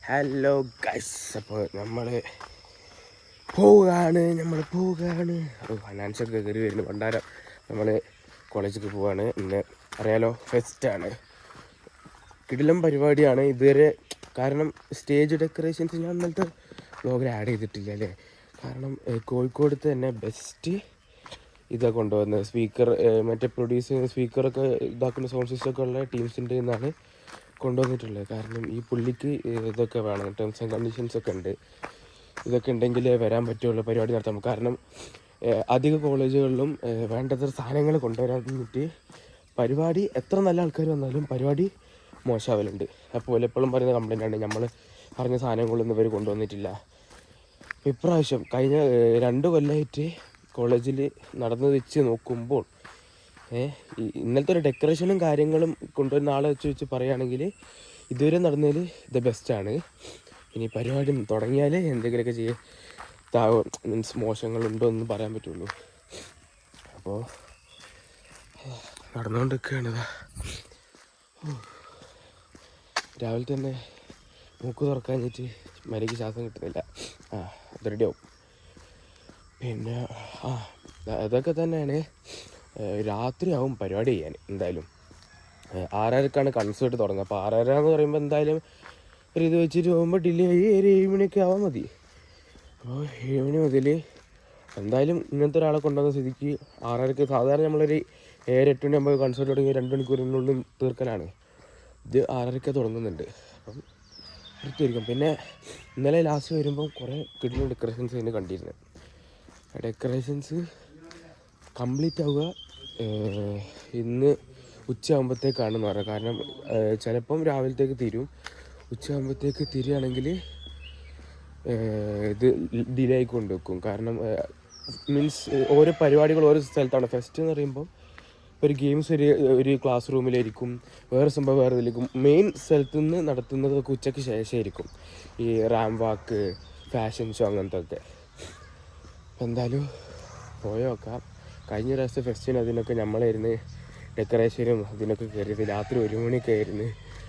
Hello guys, അപ്പോൾ നമ്മൾ പോവുകയാണ്. ഫൈനാൻസൊക്കെ കയറി വരുന്നു. പണ്ടാരം നമ്മൾ കോളേജിലേക്ക് പോവുകയാണ്. ഇന്ന് അറിയാലോ, ഫെസ്റ്റാണ്. കിടിലം പരിപാടിയാണ് ഇതുവരെ. കാരണം സ്റ്റേജ് ഡെക്കറേഷൻസ് ഞാൻ ഇന്നലത്തെ വ്ലോഗിൽ ആഡ് ചെയ്തിട്ടില്ല അല്ലേ. കാരണം കോഴിക്കോടത്ത് തന്നെ ബെസ്റ്റ് ഇതൊക്കെ കൊണ്ടുവന്നത് സ്പീക്കർ, മറ്റേ പ്രൊഡ്യൂസ് സ്പീക്കറൊക്കെ ഇതാക്കുന്ന സൗണ്ട് സിസ്റ്റമൊക്കെ ഉള്ള ടീംസിൻ്റെ നിന്നാണ് കൊണ്ടുവന്നിട്ടുള്ളത്. കാരണം ഈ പുള്ളിക്ക് ഇതൊക്കെ വേണം, ടേംസ് ആൻഡ് കണ്ടീഷൻസൊക്കെ ഉണ്ട്. ഇതൊക്കെ ഉണ്ടെങ്കിലേ വരാൻ പറ്റുള്ളൂ, പരിപാടി നടത്താം. കാരണം അധിക കോളേജുകളിലും വേണ്ടത്ര സാധനങ്ങൾ കൊണ്ടുവരാന്നിട്ട് പരിപാടി എത്ര നല്ല ആൾക്കാർ വന്നാലും പരിപാടി മോശമാവലുണ്ട്. അപ്പോൾ എപ്പോഴും പറയുന്ന കംപ്ലൈൻ്റാണ്, നമ്മൾ പറഞ്ഞ സാധനങ്ങളൊന്നും ഇവർ കൊണ്ടുവന്നിട്ടില്ല. ഇപ്രാവശ്യം കഴിഞ്ഞ 2 കൊല്ലമായിട്ട് കോളേജിൽ നടന്നു വെച്ച് നോക്കുമ്പോൾ ഇന്നലത്തെ ഒരു ഡെക്കറേഷനും കാര്യങ്ങളും കൊണ്ടുവരുന്ന ആളെ വെച്ച് പറയുകയാണെങ്കിൽ ഇതുവരെ നടന്നതിൽ ദ ബെസ്റ്റാണ്. ഇനി പരിപാടി തുടങ്ങിയാൽ എന്തെങ്കിലുമൊക്കെ മീൻസ് മോശങ്ങളുണ്ടോ എന്ന് പറയാൻ പറ്റുള്ളൂ. അപ്പോൾ നടന്നുകൊണ്ടിരിക്കുകയാണ്. രാവിലെ തന്നെ മൂക്ക് തുറക്കാഞ്ഞിട്ട് മരിക്ക് ശ്വാസം കിട്ടുന്നില്ല. അത് റെഡിയാവും. പിന്നെ അതൊക്കെ തന്നെയാണ്. രാത്രിയാവും പരിപാടി ചെയ്യാൻ. എന്തായാലും 6:30ക്കാണ് കൺസേർട്ട് തുടങ്ങുക. അപ്പോൾ 6:30 എന്ന് പറയുമ്പോൾ എന്തായാലും ഒരു ഇത് വെച്ചിട്ട് പോകുമ്പോൾ ഡിലേ ആയി ഒരു 7 മണിയൊക്കെ ആവാൻ മതി. അപ്പോൾ 7 മണി മുതൽ എന്തായാലും ഇങ്ങനത്തെ ഒരാളെ കൊണ്ടുവന്ന സ്ഥിതിക്ക് 6:30ക്ക് സാധാരണ നമ്മളൊരു 7-8 മണിയാകുമ്പോൾ കൺസേർട്ട് തുടങ്ങി 2 മണിക്കൂറിനുള്ളിൽ തീർക്കാനാണ്. ഇത് 6:30ക്ക് തുടങ്ങുന്നുണ്ട്. അപ്പം എടുത്തിരിക്കും. പിന്നെ ഇന്നലെ ലാസ്റ്റ് വരുമ്പോൾ കുറേ കിട്ടുന്ന ഡെക്കറേഷൻസ് തന്നെ കണ്ടിരുന്നത്. ഡെക്കറേഷൻസ് കംപ്ലീറ്റ് ആവുക ഇന്ന് ഉച്ചയാകുമ്പോഴത്തേക്കാണെന്ന് പറയാം. കാരണം ചിലപ്പം രാവിലത്തേക്ക് തീരും. ഉച്ചയാകുമ്പോഴത്തേക്ക് തിരിയാണെങ്കിൽ ഇത് ഡിലേ ആയിക്കൊണ്ട് വെക്കും. കാരണം മീൻസ് ഓരോ പരിപാടികൾ ഓരോ സ്ഥലത്താണ്. ഫെസ്റ്റ് എന്ന് പറയുമ്പോൾ ഒരു ഗെയിംസ് ഒരു ക്ലാസ് റൂമിലായിരിക്കും, വേറെ സംഭവം വേറെ ഇതിലേക്കും. മെയിൻ സ്ഥലത്തു നിന്ന് നടത്തുന്നതൊക്കെ ഉച്ചയ്ക്ക് ശേഷമായിരിക്കും. ഈ റാം വാക്ക്, ഫാഷൻ ഷോ അങ്ങനത്തെ ഒക്കെ. എന്തായാലും പോയി നോക്കാം. കഴിഞ്ഞ പ്രാവശ്യത്തെ ഫെസ്റ്റിന് അതിനൊക്കെ നമ്മളായിരുന്നു ഡെക്കറേഷനും അതിനൊക്കെ കയറിയത്. രാത്രി 1 മണിയൊക്കെ ആയിരുന്നു.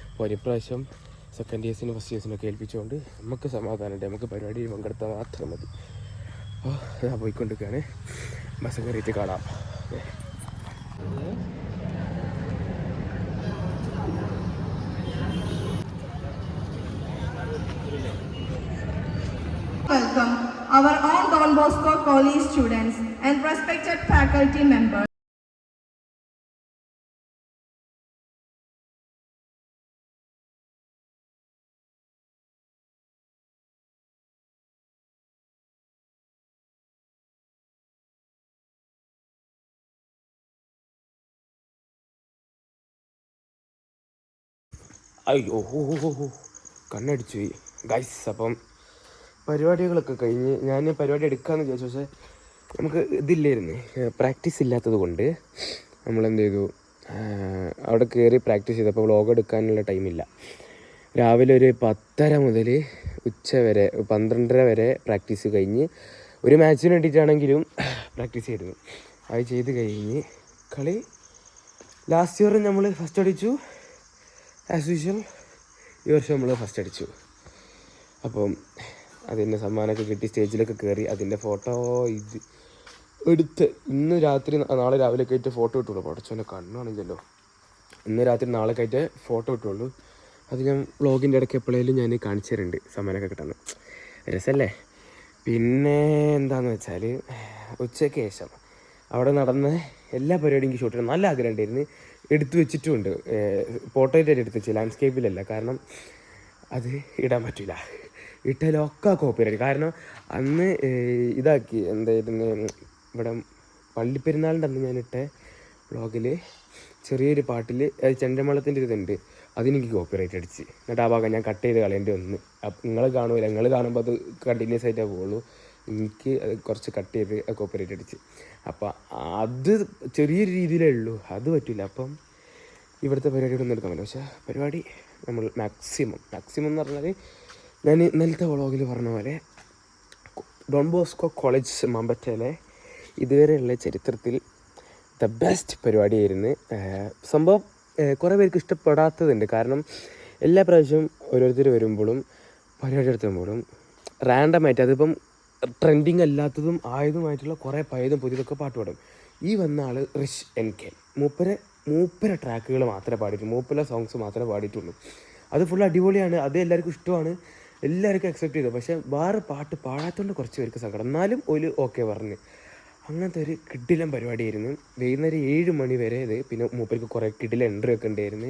അപ്പോൾ ഇപ്രാവശ്യം സെക്കൻഡ് ഇയേഴ്സിനും ഫസ്റ്റ് ഇയേഴ്സിനൊക്കെ ഏൽപ്പിച്ചുകൊണ്ട് നമുക്ക് സമാധാനമുണ്ട്. നമുക്ക് പരിപാടിയിൽ പങ്കെടുത്താൽ മാത്രം മതി. അപ്പോൾ ഞാൻ പോയിക്കൊണ്ടിരിക്കുകയാണ്. ബസ് കയറിയിട്ട് കാണാം. Welcome our own Don Bosco College students and respected faculty members. അയ്യോ കണ്ണടിച്ചു പോയി ഗൈസ്. അപ്പം പരിപാടികളൊക്കെ കഴിഞ്ഞ് ഞാൻ പരിപാടി എടുക്കാമെന്ന് വിചാരിച്ചു. പക്ഷേ നമുക്ക് ഇതില്ലായിരുന്നു, പ്രാക്ടീസ് ഇല്ലാത്തത് കൊണ്ട് നമ്മളെന്ത് ചെയ്തു, അവിടെ കയറി പ്രാക്ടീസ് ചെയ്തപ്പോൾ വ്ളോഗ് എടുക്കാനുള്ള ടൈമില്ല. രാവിലെ ഒരു 10:30 മുതൽ ഉച്ച വരെ 12:30 വരെ പ്രാക്ടീസ് കഴിഞ്ഞ് ഒരു മാച്ചിന് വേണ്ടിയിട്ടാണെങ്കിലും പ്രാക്ടീസ് ചെയ്തിരുന്നു. അത് ചെയ്ത് കഴിഞ്ഞ് കളി ലാസ്റ്റ് ഇയർ നമ്മൾ ഫസ്റ്റ് അടിച്ചു. ആസ് യൂഷ്വൽ ഈ വർഷം നമ്മൾ ഫസ്റ്റ് അടിച്ചു. അപ്പം അതിൻ്റെ സമ്മാനമൊക്കെ കിട്ടി. സ്റ്റേജിലൊക്കെ കയറി അതിൻ്റെ ഫോട്ടോ ഇത് എടുത്ത് ഇന്ന് രാത്രി നാളെ രാവിലെ ആയിട്ട് ഫോട്ടോ ഇട്ടുള്ളൂ. പഠിച്ചോനെ കണ്ണാണില്ലല്ലോ. ഇന്ന് രാത്രി നാളെ ആയിട്ട് ഫോട്ടോ ഇട്ടുള്ളൂ. അത് ഞാൻ വ്ളോഗിൻ്റെ ഇടയ്ക്ക് എപ്പോഴേലും ഞാൻ കാണിച്ചു തരുന്നുണ്ട്. സമ്മാനമൊക്കെ കിട്ടുന്നത് രസമല്ലേ. പിന്നെ എന്താണെന്ന് വെച്ചാൽ ഉച്ചയ്ക്ക് ശേഷം അവിടെ നടന്ന എല്ലാ പരിപാടിയും എനിക്ക് ഷൂട്ട് ചെയ്യണം നല്ല ആഗ്രഹം ഉണ്ടായിരുന്നു. എടുത്തു വെച്ചിട്ടുമുണ്ട്. പോർട്രേറ്റായിട്ട് എടുത്ത് വെച്ചു, ലാൻഡ്സ്കേപ്പിലല്ല. കാരണം അത് ഇടാൻ പറ്റില്ല. ഇട്ടാലൊക്കെ കോപ്പിറൈറ്റ്. കാരണം അന്ന് ഇതാക്കി എന്തായിരുന്നു, ഇവിടെ പള്ളിപ്പെരുന്നാളിൻ്റെ അന്ന് ഞാനിട്ട വ്ളോഗിൽ ചെറിയൊരു പാട്ടിൽ ചെണ്ടമേളത്തിൻ്റെ ഇതുണ്ട്, അതിനെനിക്ക് കോപ്പിറൈറ്റ് അടിച്ച്. എന്നിട്ട് ആ ഭാഗം ഞാൻ കട്ട് ചെയ്ത് കളയേണ്ടി വന്ന്. അപ്പം നിങ്ങൾ കാണുമല്ലോ, നിങ്ങൾ കാണുമ്പോൾ അത് കണ്ടിന്യൂസ് ആയിട്ടേ പോകുള്ളൂ. എനിക്ക് അത് കുറച്ച് കട്ട് ചെയ്ത് കോപ്പിറൈറ്റ് അടിച്ച്. അപ്പം അത് ചെറിയൊരു രീതിയിലേ ഉള്ളൂ, അത് പറ്റില്ല. അപ്പം ഇവിടുത്തെ പരിപാടി ഒന്നും എടുക്കാൻ പറ്റില്ല. പക്ഷേ പരിപാടി നമ്മൾ മാക്സിമം എന്ന് പറഞ്ഞാൽ ഞാൻ ഇന്നലത്തെ വ്ളോഗിൽ പറഞ്ഞ പോലെ ഡോൺ ബോസ്കോ കോളേജ് മാമ്പറ്റയിലെ ഇതുവരെയുള്ള ചരിത്രത്തിൽ ദ ബെസ്റ്റ് പരിപാടിയായിരുന്നു. സംഭവം കുറേ പേർക്ക് ഇഷ്ടപ്പെടാത്തതുണ്ട്. കാരണം എല്ലാ പ്രാവശ്യവും ഓരോരുത്തർ വരുമ്പോഴും പരിപാടി എടുത്തുമ്പോഴും റാൻഡമായിട്ട് അതിപ്പം ട്രെൻഡിങ് അല്ലാത്തതും ആയതുമായിട്ടുള്ള കുറേ പഴയതും പുതിയതൊക്കെ പാട്ട് പാടും. ഈ വന്ന ആൾ റിഷ് NK, മൂപ്പര ട്രാക്കുകൾ മാത്രമേ പാടിയിട്ടുള്ളൂ, മൂപ്പര സോങ്സ് മാത്രമേ പാടിയിട്ടുള്ളൂ. അത് ഫുൾ അടിപൊളിയാണ്, അത് എല്ലാവർക്കും ഇഷ്ടമാണ്, എല്ലാവർക്കും അക്സെപ്റ്റ് ചെയ്തു. പക്ഷേ വേറെ പാട്ട് പാടാത്തതുകൊണ്ട് കുറച്ച് പേർക്ക് സങ്കടം. എന്നാലും ഒരു ഓക്കെ പറഞ്ഞ്. അങ്ങനത്തെ ഒരു കിടിലൻ പരിപാടിയായിരുന്നു. വൈകുന്നേരം 7 മണി വരെ ഇത്. പിന്നെ മൂപ്പർക്ക് കുറേ കിടിലൻ എൻട്രി ഒക്കെ ഉണ്ടായിരുന്നു.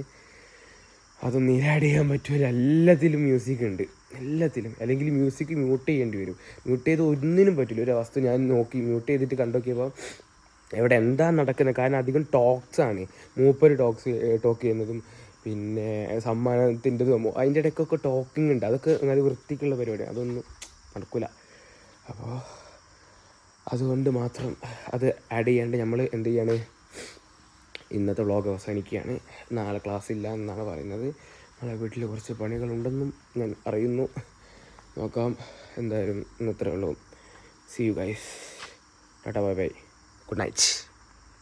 അതൊന്നും ആഡ് ചെയ്യാൻ പറ്റില്ല. എല്ലാത്തിലും മ്യൂസിക് ഉണ്ട്, എല്ലാത്തിലും. അല്ലെങ്കിൽ മ്യൂസിക് മ്യൂട്ട് ചെയ്യേണ്ടി വരും. മ്യൂട്ട് ചെയ്ത് ഒന്നിനും പറ്റില്ല. ഒരു അവസ്ഥ ഞാൻ നോക്കി മ്യൂട്ട് ചെയ്തിട്ട് കണ്ടോക്കിയപ്പോൾ എവിടെ എന്താ നടക്കുന്നത്. കാരണം അധികം ടോക്സാണ്, മൂപ്പര് ടോക്ക് ചെയ്യുന്നതും പിന്നെ സമ്മാനത്തിൻ്റെതും അതിൻ്റെ ഇടയ്ക്കൊക്കെ ടോക്കിംഗ് ഉണ്ട്. അതൊക്കെ നല്ല വൃത്തിക്കുള്ള പരിപാടിയാണ്, അതൊന്നും നടക്കില്ല. അപ്പോൾ അതുകൊണ്ട് മാത്രം അത് ആഡ് ചെയ്യാണ്ട് നമ്മൾ എന്ത് ചെയ്യാണ്, ഇന്നത്തെ വ്ളോഗ് അവസാനിക്കുകയാണ്. നാളെ ക്ലാസ് ഇല്ല എന്നാണ് പറയുന്നത്. നാളെ വീട്ടിൽ കുറച്ച് പണികളുണ്ടെന്നും ഞാൻ അറിയുന്നു. നോക്കാം. എന്തായാലും ഇന്നത്രേ ഉള്ളൂ. See you guys. Tata bye bye. Good night.